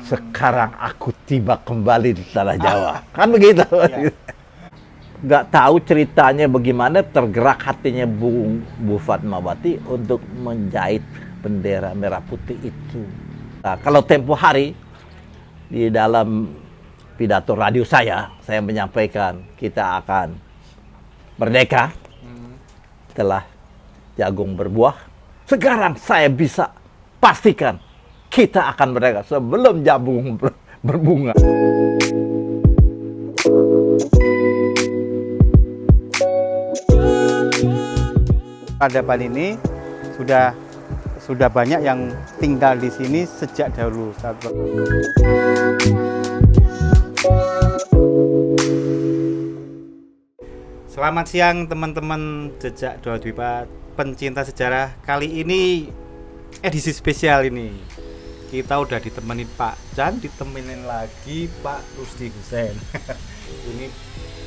Sekarang aku tiba kembali di tanah Jawa. Kan begitu. Nggak tahu ceritanya bagaimana tergerak hatinya Bu Fatmawati untuk menjahit bendera merah putih itu. Nah, kalau tempo hari di dalam pidato radio saya menyampaikan kita akan merdeka setelah jagung berbuah. Sekarang saya bisa pastikan kita akan merdeka sebelum jagung berbunga. Peradaban ini sudah banyak yang tinggal di sini sejak dahulu. Selamat siang teman-teman Jejak Dua Dwipa pencinta sejarah. Kali ini edisi spesial ini. Kita udah ditemenin Pak Chan, ditemenin lagi Pak Rusdi Hussein. Ini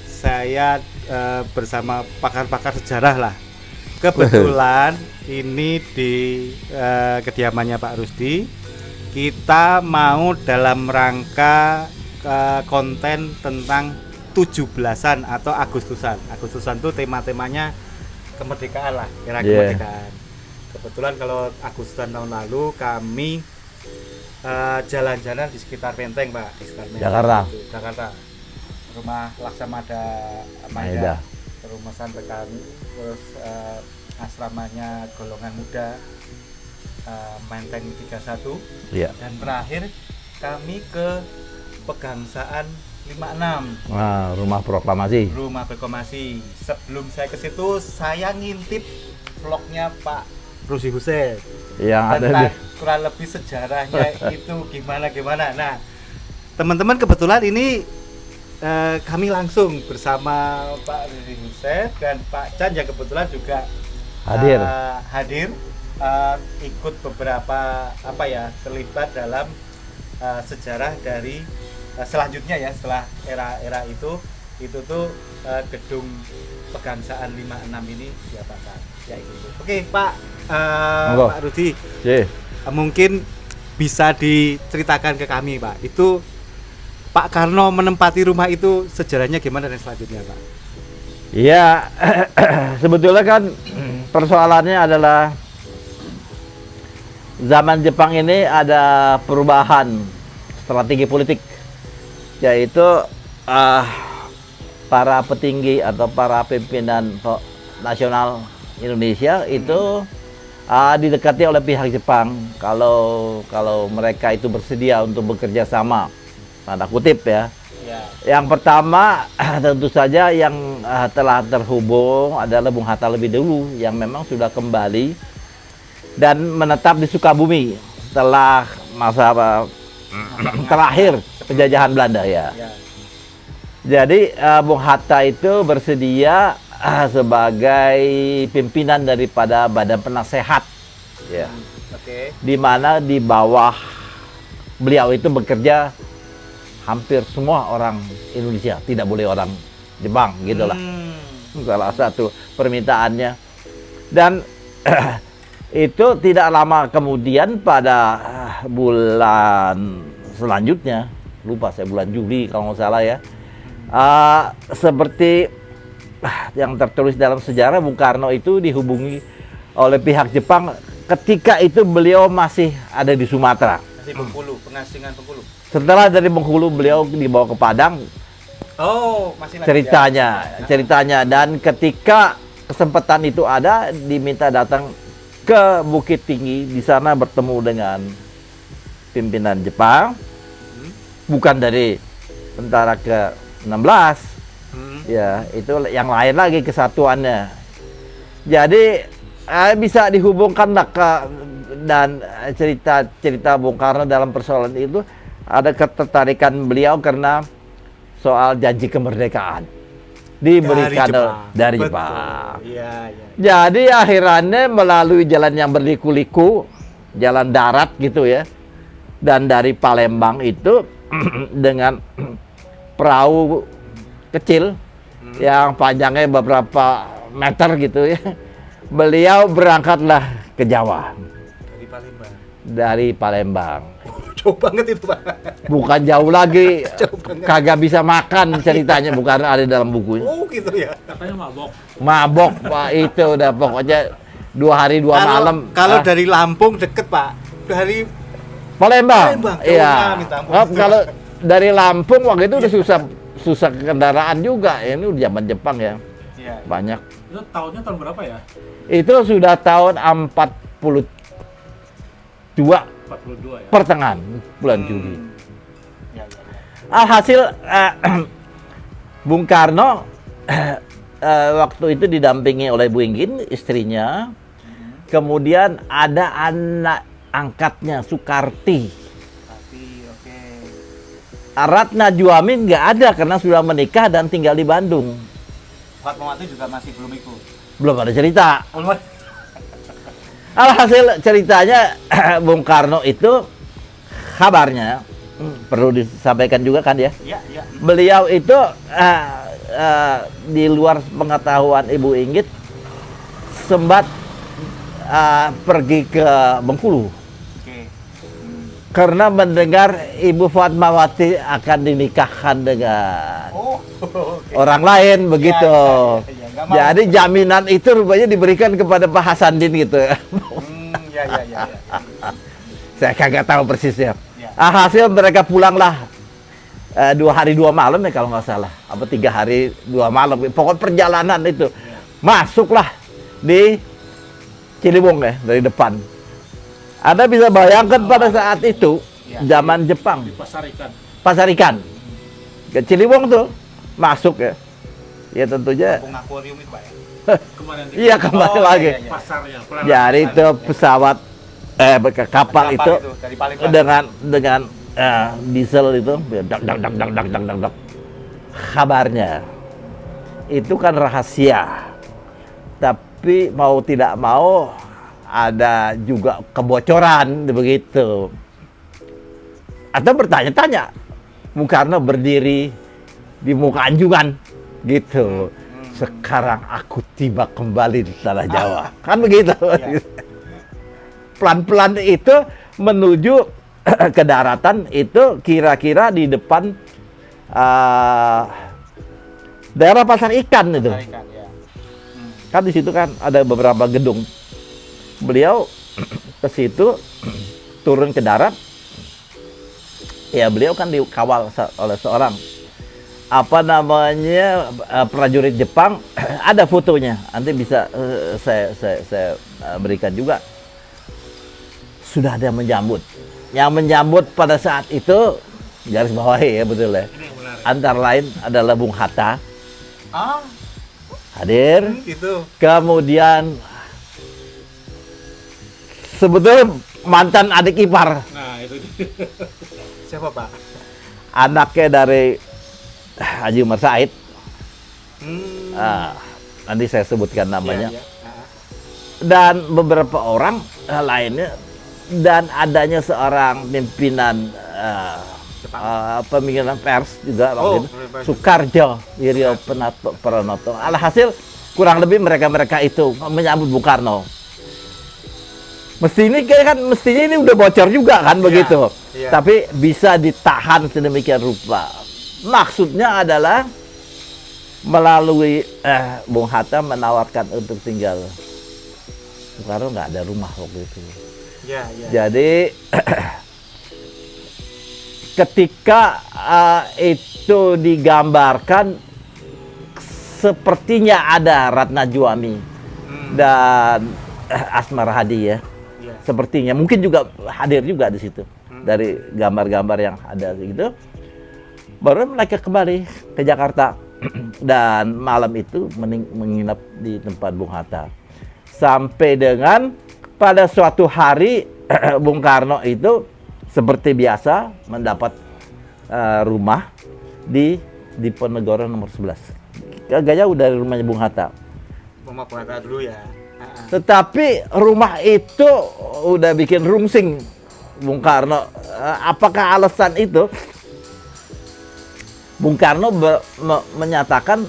saya bersama pakar-pakar sejarah lah. Kebetulan ini di kediamannya Pak Rusdi. Kita mau dalam rangka konten tentang 17-an atau Agustusan. Agustusan itu tema-temanya kemerdekaan lah, era kemerdekaan. Kebetulan kalau Agustusan tahun lalu kami jalan-jalan di sekitar Menteng, Pak, di sekitar Menteng, Jakarta. Rumah Laksamada Maeda, rumah santai kami, terus asramanya golongan muda Menteng 31, dan terakhir kami ke Pegangsaan 56. Nah, rumah proklamasi. Rumah proklamasi. Sebelum saya ke situ, saya ngintip vlognya Pak Rusdi Hussein yang ada kurang lebih sejarahnya itu gimana. Nah, teman-teman, kebetulan ini kami langsung bersama Pak Rusdi Hussein dan Pak Chan yang kebetulan juga hadir ikut beberapa terlibat dalam sejarah dari selanjutnya ya, setelah era itu tuh gedung Pegangsaan 56 ini diapakan ya itu. Oke, Pak Pak Rusdi, mungkin bisa diceritakan ke kami, Pak, itu Pak Karno menempati rumah itu sejarahnya gimana dan selanjutnya, Pak? Iya, sebetulnya kan persoalannya adalah zaman Jepang ini ada perubahan strategi politik, yaitu para petinggi atau para pimpinan nasional Indonesia itu didekati oleh pihak Jepang kalau mereka itu bersedia untuk bekerja sama, tanda kutip ya. Yang pertama tentu saja yang telah terhubung adalah Bung Hatta lebih dulu, yang memang sudah kembali dan menetap di Sukabumi setelah masa terakhir penjajahan Belanda ya. Jadi Bung Hatta itu bersedia sebagai pimpinan daripada Badan Penasehat ya. Di mana di bawah beliau itu bekerja hampir semua orang Indonesia, tidak boleh orang Jepang gitulah. Salah satu permintaannya. Dan itu tidak lama kemudian pada bulan selanjutnya, lupa saya, bulan Juli kalau nggak salah ya, seperti yang tertulis dalam sejarah, Bung Karno itu dihubungi oleh pihak Jepang ketika itu beliau masih ada di Sumatera. Masih Bengkulu, pengasingan Bengkulu. Setelah dari Bengkulu beliau dibawa ke Padang. Masih ceritanya. Dan ketika kesempatan itu ada, diminta datang ke Bukit Tinggi, di sana bertemu dengan pimpinan Jepang, bukan dari tentara ke-16, ya itu yang lain lagi kesatuannya. Jadi bisa dihubungkan dan cerita Bung Karno dalam persoalan itu ada ketertarikan beliau karena soal janji kemerdekaan diberikan dari Jepang. Jadi akhirannya melalui jalan yang berliku-liku, jalan darat gitu ya, dan dari Palembang itu dengan perahu kecil yang panjangnya beberapa meter gitu ya, beliau berangkatlah ke Jawa dari Palembang. Jauh banget itu, Pak. Bukan jauh lagi, Jauh banget. kagak bisa makan ceritanya, bukan ada dalam bukunya. Oh, gitu ya. Katanya mabok. Mabok, Pak, itu udah pokoknya 2 hari 2 malam. Kalau dari Lampung deket, Pak. Dari Palembang. Palembang, Iya. jauhnya, minta ampun. Kalau dari Lampung waktu itu udah susah kendaraan juga. Ini udah zaman Jepang ya. Iya. Banyak. Itu tahunnya tahun berapa ya? Itu sudah tahun 42 42 ya. pertengahan bulan Juli. Ya, ya, ya. Alhasil Bung Karno waktu itu didampingi oleh Bu Inggit, istrinya. Kemudian ada anak angkatnya Soekarti. Tapi oke. Ratna Juamin nggak ada karena sudah menikah dan tinggal di Bandung. Fatmawati juga masih belum ikut. Belum ada cerita. Belum. Alhasil ceritanya Bung Karno itu kabarnya perlu disampaikan juga kan ya. Iya, iya. Beliau itu di luar pengetahuan Ibu Inggit sempat pergi ke Bengkulu Oke. karena mendengar Ibu Fatmawati akan dinikahkan dengan Oh, oke. orang lain begitu. Iya. Nggak mau. Jadi jaminan itu rupanya diberikan kepada Pak Hasanuddin gitu. Ya, ya, ya, ya. Saya kagak tahu persisnya. Ya. Hasil mereka pulanglah 2 hari 2 malam ya kalau nggak salah. Apa 3 hari 2 malam. Pokok perjalanan itu. Masuklah di Ciliwung ya, dari depan. Anda bisa bayangkan pada saat itu, Ya. zaman Jepang, Di pasar ikan. pasar ikan. Ke Ciliwung tuh, masuk ya. Ya tentunya, Kampung akuarium itu, Pak ya. Kemarin di iya kembali Oh, lagi. iya, iya. pasarnya. Pelabuhan Jadi pasar. itu pesawat, kapal itu dari Palembang. dengan diesel itu dak dak dak dak dak dak dak dak. Kabarnya itu kan rahasia, tapi mau tidak mau ada juga kebocoran begitu. Atau bertanya-tanya, Bung Karno berdiri di muka anjungan gitu. Sekarang aku tiba kembali di tanah Jawa, kan begitu. Iya. Pelan-pelan itu menuju ke daratan itu kira-kira di depan daerah pasar ikan itu. Pasar ikan, ya. Kan di situ kan ada beberapa gedung. Beliau ke situ turun ke darat. Ya beliau kan dikawal oleh seorang apa namanya prajurit Jepang. Ada fotonya. Nanti bisa saya berikan juga. Sudah ada yang menyambut. Yang menyambut pada saat itu garis bawahi ya betul ya. Ini yang menarik. Antara lain adalah Bung Hatta Ah, hadir. gitu. Kemudian sebetulnya mantan adik ipar, Nah, itu dia. Siapa, Pak? anaknya dari Haji Umar Said. Nanti saya sebutkan namanya. Iya, iya. Ah. Dan beberapa orang lainnya, dan adanya seorang pimpinan pemimpinan pers juga waktu itu, pers. Soekarjo Wiryo Pranoto. Alhasil kurang lebih mereka itu menyambut Bung Karno. Mestinya ini udah bocor juga kan Iya, begitu. iya. Tapi bisa ditahan sedemikian rupa. Maksudnya adalah melalui Bung Hatta menawarkan untuk tinggal. Soekarno nggak ada rumah waktu itu. Ya, ya. Jadi ketika itu digambarkan sepertinya ada Ratna Juami dan Asmara Hadi ya. Iya. Sepertinya mungkin juga hadir juga di situ dari gambar-gambar yang ada gitu. Baru mereka kembali ke Jakarta dan malam itu menginap di tempat Bung Hatta. Sampai dengan pada suatu hari Bung Karno itu seperti biasa mendapat rumah di Diponegoro nomor 11. Agak jauh dari rumahnya Bung Hatta. Rumah Bung Hatta dulu ya. Tetapi rumah itu udah bikin rungsing Bung Karno. Apakah alasan itu? Bung Karno menyatakan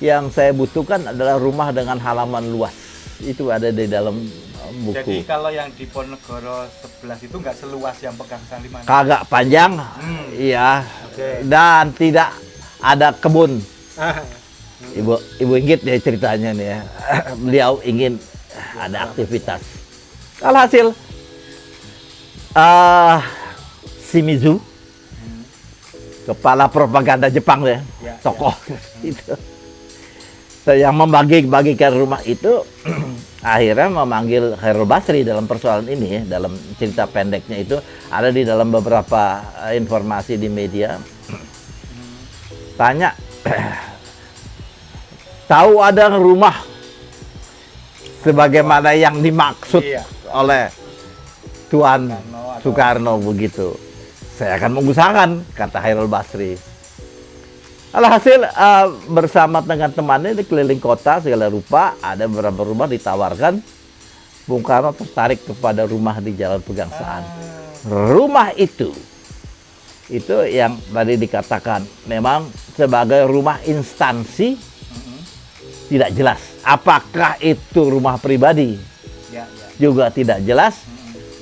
yang saya butuhkan adalah rumah dengan halaman luas. Itu ada di dalam buku. Jadi kalau yang di Ponegoro 11 itu nggak seluas yang Pegangsaan 5. Kagak panjang, iya. Oke. Dan tidak ada kebun. Ah, Ibu Inggit ya ceritanya nih ya. Beliau ingin ada aktivitas. Alhasil Shimizu, kepala propaganda Jepang ya, Ya, tokoh itu, yang membagi-bagikan rumah itu akhirnya memanggil Khairul Basri dalam persoalan ini ya, dalam cerita pendeknya itu ada di dalam beberapa informasi di media. Tanya, tahu ada rumah sebagaimana yang dimaksud Iya. oleh Tuan Soekarno atau- Soekarno begitu. Saya akan mengusahakan, kata Khairul Basri. Alhasil bersama dengan temannya di keliling kota segala rupa, ada beberapa rumah ditawarkan. Bung Karno tertarik kepada rumah di Jalan Pegangsaan. Rumah itu yang tadi dikatakan memang sebagai rumah instansi, tidak jelas. Apakah itu rumah pribadi? Ya, ya. Juga tidak jelas.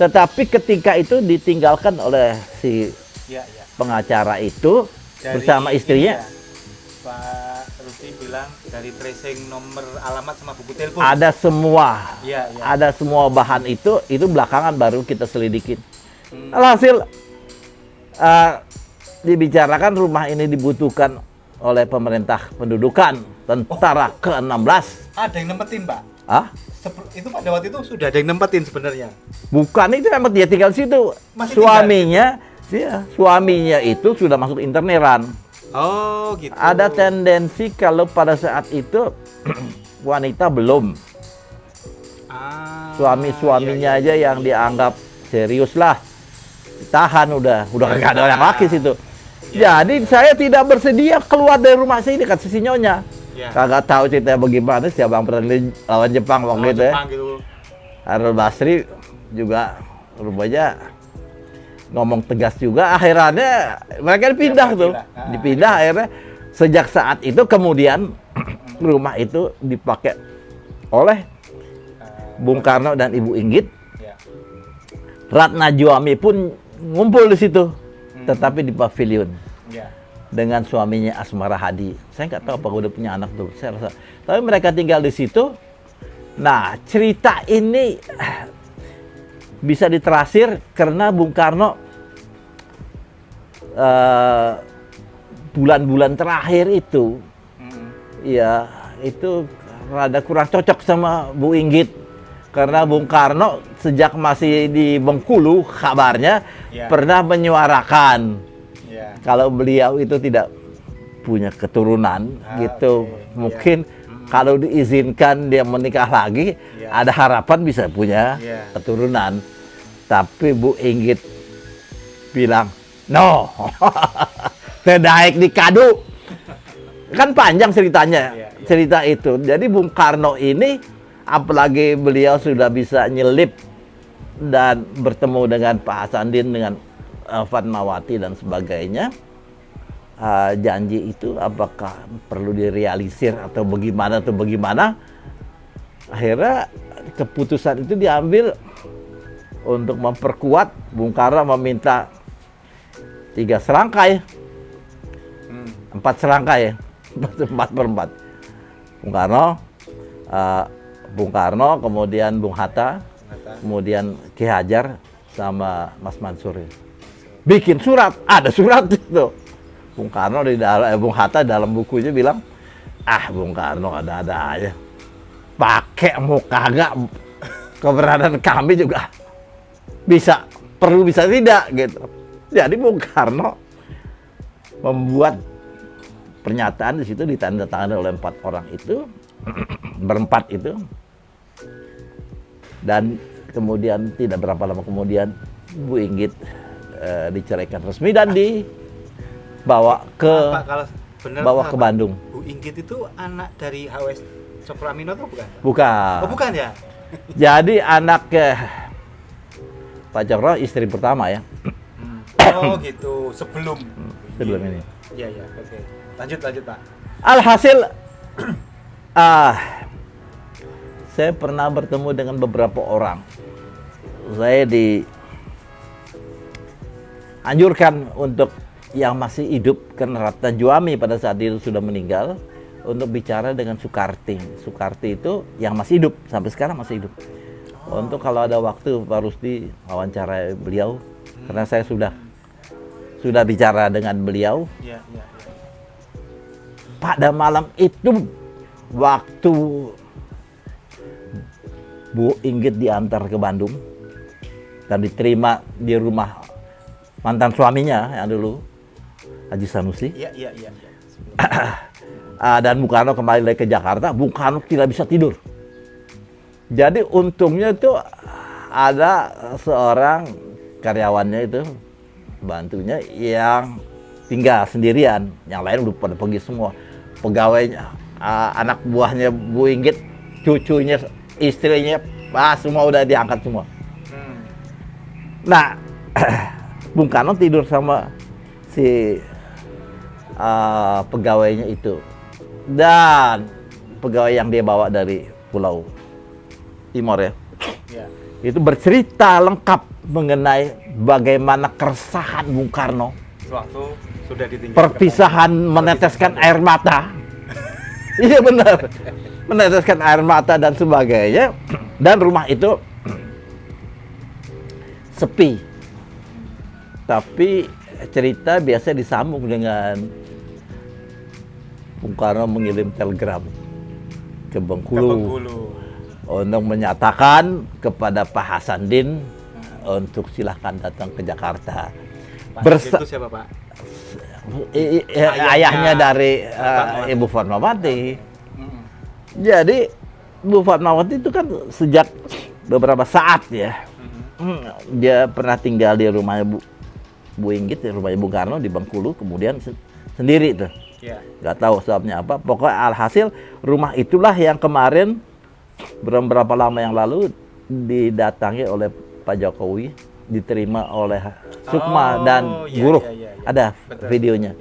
Tetapi ketika itu ditinggalkan oleh si Ya, ya. pengacara itu Dari bersama istrinya. ini ya, Pak Rusdi bilang dari tracing nomor alamat sama buku telepon. Ada semua, Iya, iya. ada semua bahan itu belakangan baru kita selidikin. Alhasil dibicarakan rumah ini dibutuhkan oleh pemerintah pendudukan tentara ke-16. Ada yang nempetin, Pak. Ah, Itu pada waktu itu sudah ada yang nempetin sebenarnya. bukan itu memang dia tinggal di situ. Masih Suaminya itu sudah masuk interneran. Oh, gitu. Ada tendensi kalau pada saat itu wanita belum. Suami-suaminya iya, aja yang dianggap serius lah. Tahan udah nggak ada orang laki situ. Jadi saya tidak bersedia keluar dari rumah sini, kata si nyonya. Iya. Kagak tahu ceritanya bagaimana, siapa yang pernah lawan Jepang waktu itu ya. Jepang gitu. Khairul Basri juga rupanya ngomong tegas juga. Akhirnya mereka dipindah tuh, dipindah akhirnya. Sejak saat itu kemudian rumah itu dipakai oleh Bung Karno dan Ibu Inggit. Ya. Ratna Juami pun ngumpul di situ, tetapi di pavilion Ya. dengan suaminya Asmara Hadi. Saya nggak tahu apa udah punya anak tuh, saya rasa. Tapi mereka tinggal di situ. Nah, cerita ini bisa diterasir karena Bung Karno bulan-bulan terakhir itu, ya itu rada kurang cocok sama Bu Inggit. Karena Bung Karno sejak masih di Bengkulu kabarnya pernah menyuarakan kalau beliau itu tidak punya keturunan gitu. Mungkin kalau diizinkan dia menikah lagi, ada harapan bisa punya keturunan. Tapi Bu Inggit bilang, no, terdaik di kadu. Kan panjang ceritanya, cerita itu. Jadi Bung Karno ini, apalagi beliau sudah bisa nyelip dan bertemu dengan Pak Hasanuddin, dengan Fatmawati dan sebagainya. Janji itu apakah perlu direalisir atau bagaimana? Akhirnya keputusan itu diambil untuk memperkuat. Bung Karno meminta 3 serangkai, 4 serangkai, 4/4. Bung Karno, kemudian Bung Hatta, kemudian Ki Hajar sama Mas Mansur. Bikin surat, ada surat itu. Bung Karno Bung Hatta dalam bukunya bilang, Bung Karno ada aja. Pakai mau kagak, keberadaan kami juga perlu bisa tidak gitu. Jadi Bung Karno membuat pernyataan di situ, ditandatangani oleh 4 orang itu, berempat itu, dan kemudian tidak berapa lama kemudian Bu Inggit diceraikan resmi dan dibawa ke ke Bandung. Bu Inggit itu anak dari HWS Cokroaminoto atau bukan? Bukan. Oh, bukan ya? Jadi anak Pak Cokro istri pertama ya. Oh gitu, sebelum ini. Iya, oke. Lanjut Pak. Alhasil saya pernah bertemu dengan beberapa orang. Saya dianjurkan untuk yang masih hidup, karena Ratna Juami pada saat itu sudah meninggal, untuk bicara dengan Soekarti. Soekarti itu yang masih hidup, sampai sekarang masih hidup. Untuk kalau ada waktu Pak Rusdi wawancara beliau, karena saya sudah bicara dengan beliau. Ya, ya, ya. Pada malam itu waktu Bu Inggit diantar ke Bandung dan diterima di rumah mantan suaminya yang dulu, Haji Sanusi. Iya, iya, iya. Dan Bung Karno kembali lagi ke Jakarta. Bung Karno tidak bisa tidur. Jadi untungnya itu ada seorang karyawannya itu, bantunya yang tinggal sendirian, yang lain udah pada pergi semua. Pegawainya, anak buahnya Bu Inggit, cucunya, istrinya, semua udah diangkat semua. Nah, Bung Karno tidur sama si pegawainya itu, dan pegawai yang dia bawa dari Pulau Timor ya. Itu bercerita lengkap mengenai bagaimana keresahan Bung Karno. Waktu sudah ditinggalkan. Perpisahan meneteskan air mata. Iya benar. Meneteskan air mata dan sebagainya. Dan rumah itu sepi. Tapi cerita biasa disambung dengan Bung Karno mengirim telegram ke Bengkulu untuk menyatakan kepada Pak Hasanuddin untuk silahkan datang ke Jakarta. Itu siapa Pak? Ayahnya dari Ibu Fatmawati. Jadi Bu Fatmawati itu kan sejak beberapa saat ya, dia pernah tinggal di rumahnya Bu Inggit, di rumahnya Bung Karno di Bengkulu, kemudian sendiri tuh. Nggak tahu sebabnya apa. Pokoknya alhasil rumah itulah yang kemarin beberapa lama yang lalu didatangi oleh Pak Jokowi, diterima oleh Sukma dan Guruh. Ada videonya.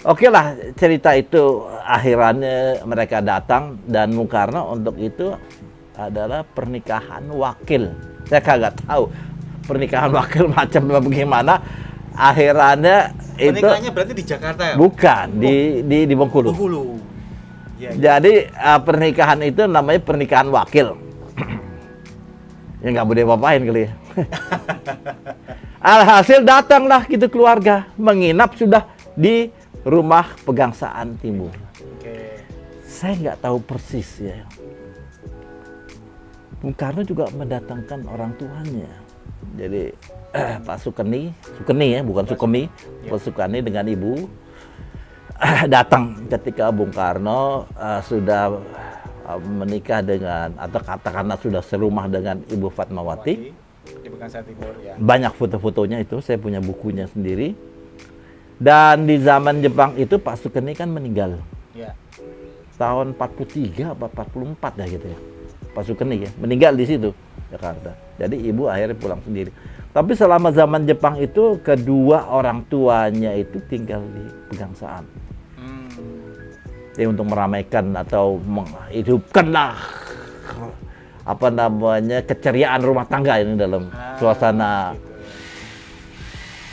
Oke lah, cerita itu akhirannya mereka datang, dan Bung Karno untuk itu adalah pernikahan wakil. Saya kagak tahu pernikahan wakil macam bagaimana. Akhirannya itu pernikahannya berarti di Jakarta ya? Bukan, di Bengkulu. Jadi pernikahan itu namanya pernikahan wakil. Ya nggak boleh apa-apain kali ya. Alhasil datanglah gitu keluarga, menginap sudah di rumah Pegangsaan Timur. Saya nggak tahu persis ya. Bung Karno juga mendatangkan orang tuanya. Jadi Pak Sukeni ya, bukan Sukemi. Pak Sukeni dengan ibu datang ketika Bung Karno sudah menikah dengan, atau katakanlah sudah serumah dengan Ibu Fatmawati. Di Pegangsaan Timur ya. Banyak foto-fotonya itu, saya punya bukunya sendiri. Dan di zaman Jepang itu Pak Sukeni kan meninggal. Ya. Tahun 43 apa 44 ya gitu ya. Pak Sukeni ya, meninggal di situ, Jakarta. Jadi ibu akhirnya pulang sendiri. Tapi selama zaman Jepang itu kedua orang tuanya itu tinggal di Pegangsaan. Jadi untuk meramaikan atau menghidupkanlah apa namanya keceriaan rumah tangga ini dalam suasana. Gitu.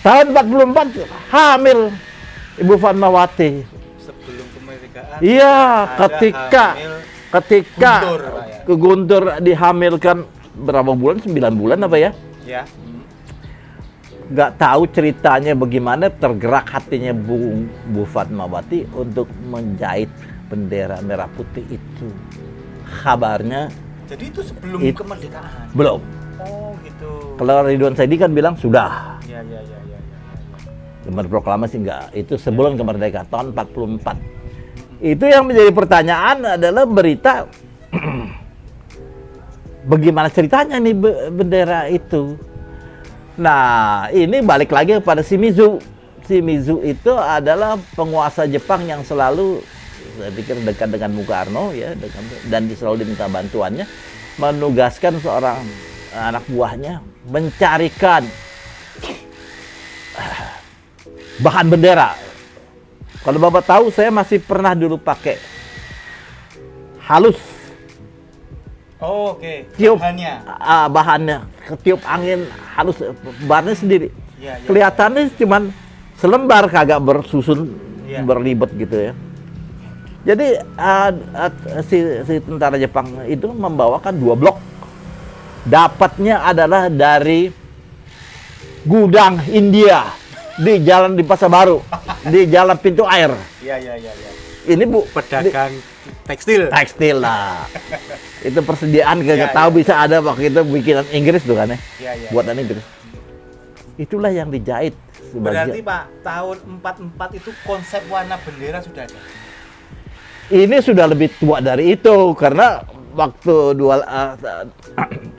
Tahun 44 hamil Ibu Fatmawati. Sebelum kemerdekaan. Iya, ketika ke Guntur dihamilkan berapa bulan? 9 bulan apa ya? Ya. Nggak tahu ceritanya bagaimana tergerak hatinya Bu Fatmawati untuk menjahit bendera merah putih itu. Kabarnya. Jadi itu sebelum kemerdekaan? Belum. Oh gitu. Kalau Ridwan Saidi kan bilang sudah. Ya. Lembar proklamasi enggak. Itu sebelum kemerdekaan tahun 44. Itu yang menjadi pertanyaan adalah berita bagaimana ceritanya nih bendera itu. Nah, ini balik lagi kepada Shimizu. Shimizu itu adalah penguasa Jepang yang selalu, saya pikir dekat dengan Bung Karno ya, dan selalu diminta bantuannya, menugaskan seorang anak buahnya mencarikan bahan bendera. Kalau Bapak tahu, saya masih pernah dulu pakai halus Oh, oke. Tiup Bahannya. bahannya, ketiup angin halus, bahannya sendiri. Iya, iya. Kelihatannya cuman selembar, kagak bersusun, Iya. berlibet gitu ya. Jadi si tentara Jepang itu membawakan 2 blok. Dapatnya adalah dari gudang India di jalan di Pasar Baru, di jalan Pintu Air. Iya, iya, iya, iya. Ini Bu, Pedagang tekstil. tekstil lah. Itu persediaan Iya, kagak tahu iya. bisa ada waktu itu bikinan Inggris tuh kan ya. Iya, iya. Buatan Inggris. Itulah yang dijahit Berarti sebagian. Pak, tahun 44 itu konsep warna bendera sudah ada. Ini sudah lebih tua dari itu karena waktu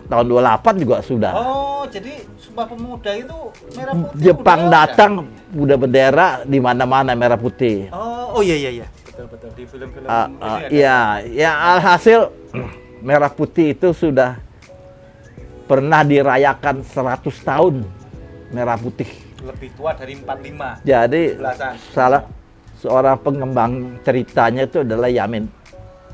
tahun 28 juga sudah. Oh, jadi Sumpah Pemuda itu merah putih. Jepang udah ada. datang udah bendera di mana-mana merah putih. Oh, iya, iya, iya. Betul, betul. Di film-film ini ada. Iya, ya alhasil merah putih itu sudah pernah dirayakan 100 tahun merah putih. Lebih tua dari 45. Jadi Belasan. salah seorang pengembang ceritanya itu adalah Yamin.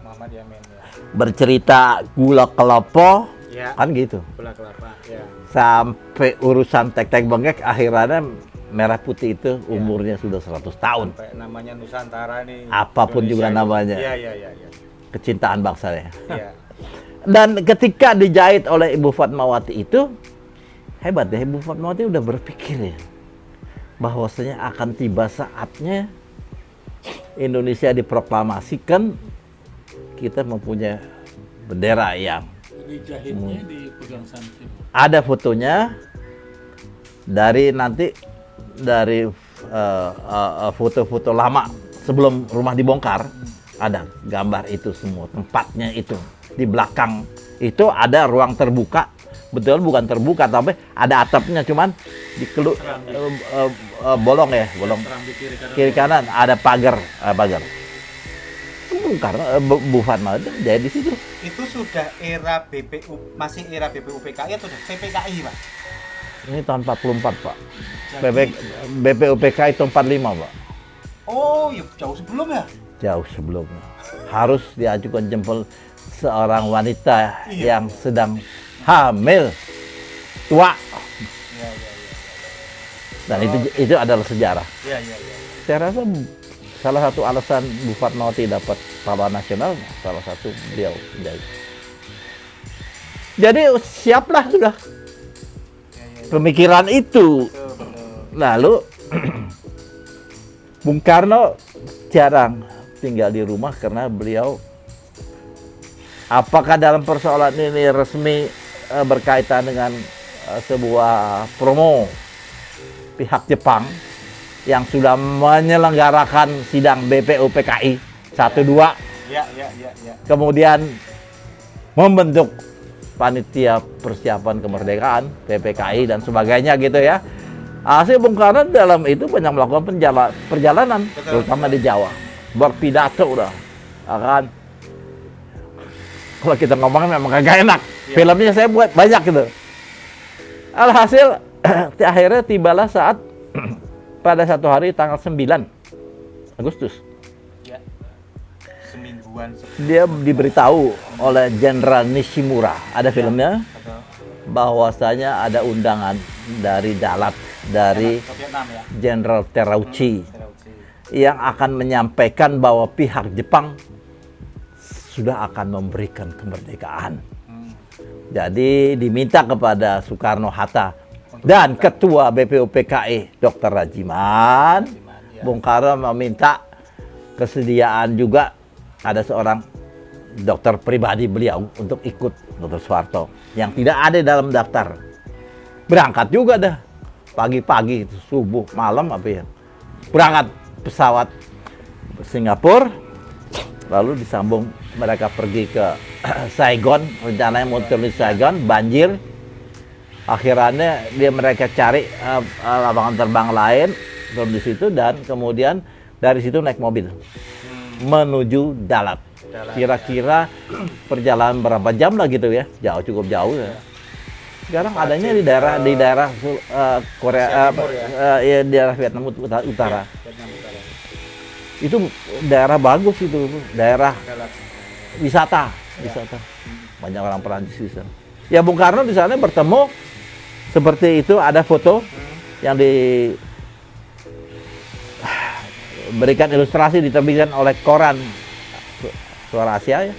Muhammad Yamin ya. Bercerita gula kelapa, Ya. kan gitu. Gula kelapa, ya. Sampai urusan tek-tek bengek akhirnya merah putih itu umurnya sudah 100 tahun. Sampai namanya Nusantara nih. Apapun juga Indonesia itu. namanya. Iya, iya, iya, iya. Kecintaan bangsanya. Iya. Dan ketika dijahit oleh Ibu Fatmawati itu, hebat deh, Ibu Fatmawati udah berpikir ya, bahwasanya akan tiba saatnya Indonesia diproklamasikan, kita mempunyai bendera yang Jadi jahitnya dipegang Santi. ada fotonya dari foto-foto lama sebelum rumah dibongkar, ada gambar itu semua, tempatnya itu di belakang itu ada ruang terbuka, betul bukan terbuka tapi ada atapnya, cuman bolong ya, bolong Terang di kiri kanan. kiri kanan ada pagar. Karena Bu Fatmawati jadi di situ. Itu sudah era BPU, masih era BPUPKI atau sudah PPKI, Pak? Ini tahun 44 Pak. Jadi- BPUPKI itu 45 Pak. Oh, ya jauh sebelum ya? Jauh sebelumnya. Harus diajukan jempol seorang wanita Iya. yang sedang hamil tua, Iya, iya, iya. dan itu adalah sejarah. Iya, iya, iya. Saya rasa salah satu alasan Bu Fatmawati dapat pahlawan nasional, salah satu beliau menjadi. Jadi siaplah sudah Iya, iya, iya. pemikiran itu. Betul, betul. Lalu Bung Karno jarang tinggal di rumah karena beliau, apakah dalam persoalan ini resmi berkaitan dengan sebuah promo pihak Jepang yang sudah menyelenggarakan sidang BPUPKI 1-2, Iya, iya, iya, iya. kemudian membentuk panitia persiapan kemerdekaan PPKI dan sebagainya gitu ya. Hasil Bung Karno dalam itu banyak melakukan perjalanan, Betul, terutama di Jawa, berpidato udah akan. Kalau kita ngomongin memang kagak enak. Iya. Filmnya saya buat banyak gitu. Alhasil akhirnya tibalah saat pada satu hari tanggal 9 Agustus Ya. Semingguan sebelum. dia diberitahu oleh Jenderal Nishimura, ada filmnya, Betul. bahwasanya ada undangan dari Dalat, dari Vietnam ya. Jenderal Terauchi Terauchi. yang akan menyampaikan bahwa pihak Jepang sudah akan memberikan kemerdekaan. Jadi diminta kepada Soekarno-Hatta dan Ketua BPUPKI Dr. Rajiman, Ya. Bung Karno meminta kesediaan juga ada seorang dokter pribadi beliau untuk ikut, Dr. Soeharto, yang tidak ada dalam daftar. Berangkat juga dah, pagi-pagi, subuh, malam apa ya. Berangkat pesawat Singapura, lalu disambung mereka pergi ke Saigon, rencananya mau turun di Saigon, banjir. Akhirnya mereka cari lapangan terbang lain, turun di situ, dan kemudian dari situ naik mobil menuju Dalat. Dalat, Kira-kira perjalanan berapa jam lah gitu ya, jauh, cukup jauh ya. Sekarang adanya di daerah Korea, Asia Timur ya? ya, di daerah Vietnam Utara. Vietnam Utara. Itu daerah bagus itu, daerah Dalat. wisata. Ya. banyak orang Perancis di sana. Ya Bung Karno di sana bertemu seperti itu, ada foto yang diberikan ilustrasi diterbitkan oleh koran Suara Asia ya,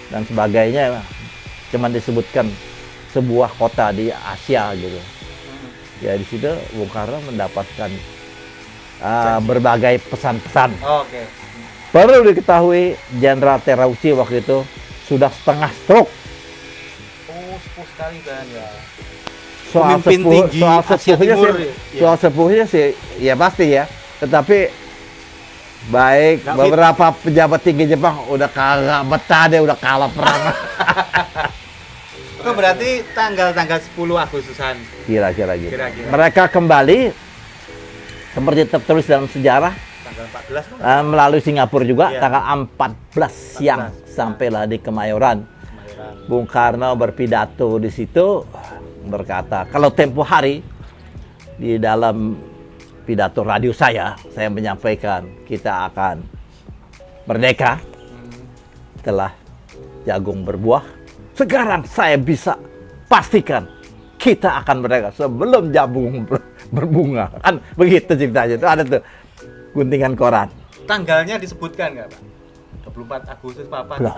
dan sebagainya. Cuman disebutkan sebuah kota di Asia gitu. Ya di situ Bung Karno mendapatkan berbagai pesan-pesan. Oke. Perlu diketahui Jenderal Terauchi waktu itu sudah setengah stroke. Oh, sepuh sekali kan ya. Soal Pemimpin tinggi Asia Timur, ya. soal sepuhnya sih ya pasti ya. Tetapi baik Nggak beberapa pejabat tinggi Jepang udah kagak betah deh, udah kalah perang. Itu berarti tanggal 10 Agustusan. Kira-kira gitu. Kira-kira. Mereka kembali seperti tertulis dalam sejarah Tanggal 14 kan? melalui Singapura juga Iya. tanggal 14 siang 14. sampailah di Kemayoran. Kemayoran. Bung Karno berpidato di situ berkata, kalau tempo hari di dalam pidato radio saya menyampaikan kita akan merdeka setelah jagung berbuah. Sekarang saya bisa pastikan kita akan merdeka sebelum jagung berbunga. Kan begitu ceritanya. Itu ada tuh guntingan koran. Tanggalnya disebutkan nggak, Pak? 24 Agustus apa? Belum.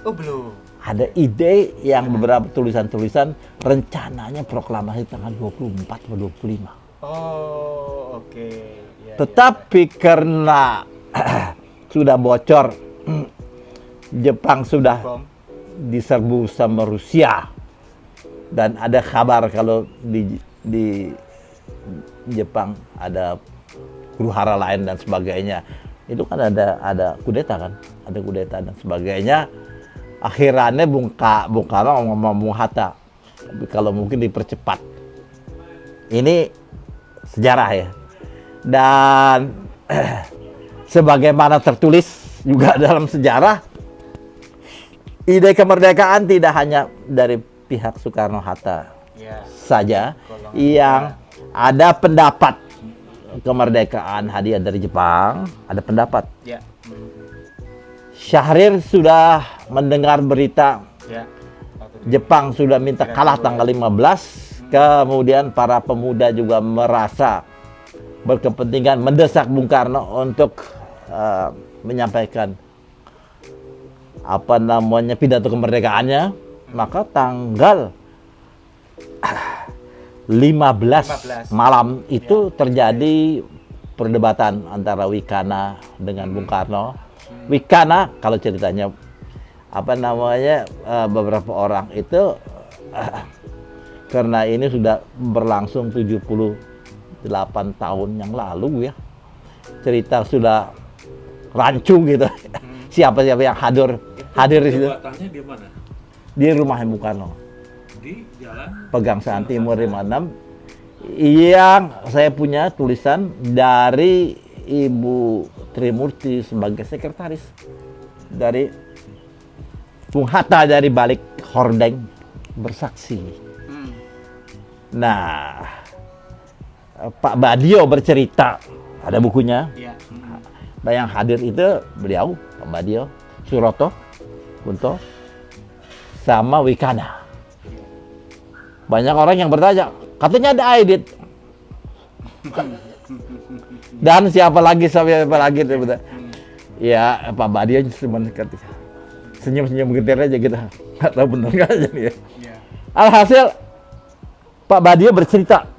Oh, belum. Ada ide yang beberapa tulisan-tulisan rencananya proklamasi tanggal 24 atau 25. Oh, oke. Ya, Tetapi karena sudah bocor, Jepang sudah Bom. diserbu sama Rusia, dan ada kabar kalau di Jepang ada huru-hara lain dan sebagainya. Itu kan ada kudeta kan, ada kudeta dan sebagainya. Akhirannya Bung Karno ngomong Bung Hatta, kalau mungkin dipercepat. Ini sejarah ya. Dan sebagaimana tertulis juga dalam sejarah, ide kemerdekaan tidak hanya dari pihak Soekarno-Hatta Ya. saja Golongan yang ada pendapat kemerdekaan hadiah dari Jepang, ada pendapat. Ya. Syahrir sudah mendengar berita Ya. Jepang sudah minta kalah tanggal 15, kemudian para pemuda juga merasa berkepentingan mendesak Bung Karno untuk menyampaikan pidato kemerdekaannya, maka tanggal 15 malam itu terjadi perdebatan antara Wikana dengan Bung Karno. Wikana kalau ceritanya beberapa orang itu karena ini sudah berlangsung 78 tahun yang lalu ya. Cerita sudah rancu gitu. Siapa-siapa yang hadir di situ. Jabatannya di mana? Di rumah Bung Karno. Di jalan Pegangsaan Timur 56, yang saya punya tulisan dari Ibu Trimurti sebagai sekretaris dari Bung Hatta dari balik hordeng bersaksi. Nah, Pak Badio bercerita, ada bukunya. Ya. Nah, yang hadir itu beliau, Pak Badio, Suroto, Kunto, sama Wikana. Banyak orang yang bertanya, katanya ada Aidit. Dan siapa lagi. Ya, Pak Badio cuma senyum-senyum getir aja gitu. Nggak tahu benar nggak aja nih ya. Ya. Alhasil, Pak Badio bercerita,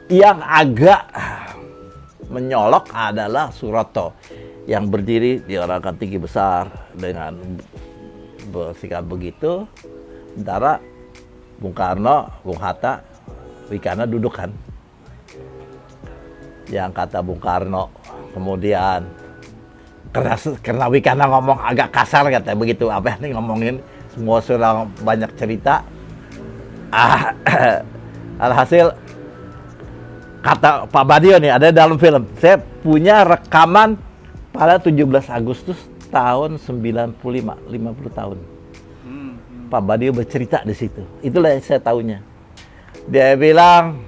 yang agak menyolok adalah Suroto yang berdiri di orang tinggi besar dengan bersikap begitu. Sementara Bung Karno, Bung Hatta, Wikana duduk kan. Yang kata Bung Karno, kemudian karena Wikana ngomong agak kasar katanya begitu, apa yang ngomongin semua sudah banyak cerita. Alhasil kata Pak Badio nih, ada dalam film, saya punya rekaman pada 17 Agustus tahun 95, 50 tahun. Pak Badio bercerita di situ. Itulah yang saya tahunya. Dia bilang,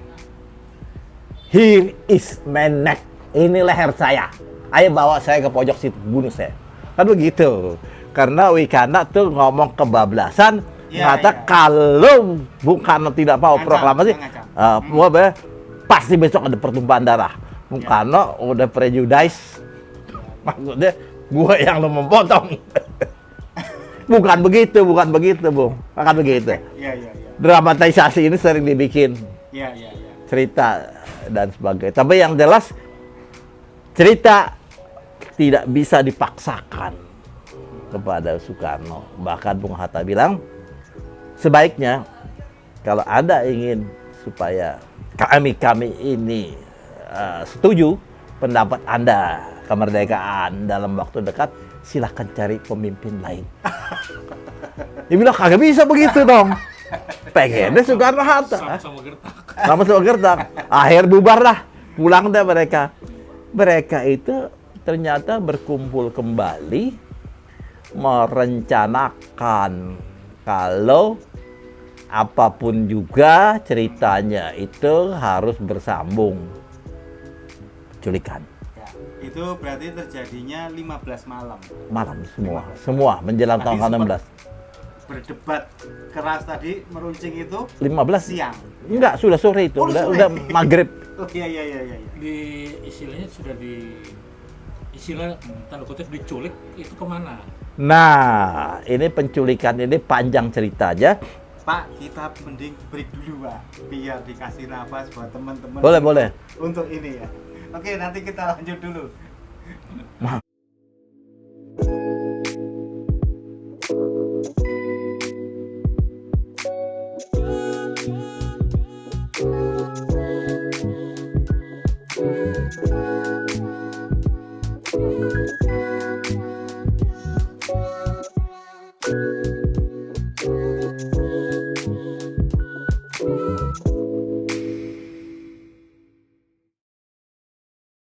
"Here is my neck." Ini leher saya. Ayo bawa saya ke pojok situ, bunuh saya. Kan begitu. Karena Wikana tuh ngomong kebablasan, Iya, kata iya. kalau Bung Karno tidak mau Ngancam, proklamasi, ngancam. pasti besok ada pertumpahan darah. Bung Iya. Karno udah prejudice, maksudnya gue yang lo memotong. bukan begitu, Bung. Akan begitu. Iya, iya, iya. Dramatisasi ini sering dibikin Iya, iya, iya. cerita dan sebagainya. Tapi yang jelas cerita tidak bisa dipaksakan kepada Soekarno. Bahkan Bung Hatta bilang sebaiknya kalau Anda ingin supaya kami ini setuju pendapat Anda kemerdekaan dalam waktu dekat, silahkan cari pemimpin lain. Dia bilang kagak bisa begitu dong. Pengennya Soekarno Hatta. Sama gertak. Sama gertak. Akhir bubar lah. Pulang dah mereka. Mereka itu ternyata berkumpul kembali merencanakan kalau apapun juga ceritanya itu harus bersambung. Culikan. Ya, itu berarti terjadinya 15 malam. Malam semua menjelang Tadi tanggal sempat 16. Berdebat keras tadi meruncing itu 15 siang. Enggak, sudah sore itu. Oh, udah sore. udah maghrib. Oh iya, iya, iya, iya. Di istilahnya sudah di istilah tanda kutip diculik itu kemana? Nah, ini penculikan ini panjang ceritanya. Pak, kita mending break dulu, Pak, biar dikasih nafas buat teman-teman. Boleh. Untuk ini ya. Oke, nanti kita lanjut dulu.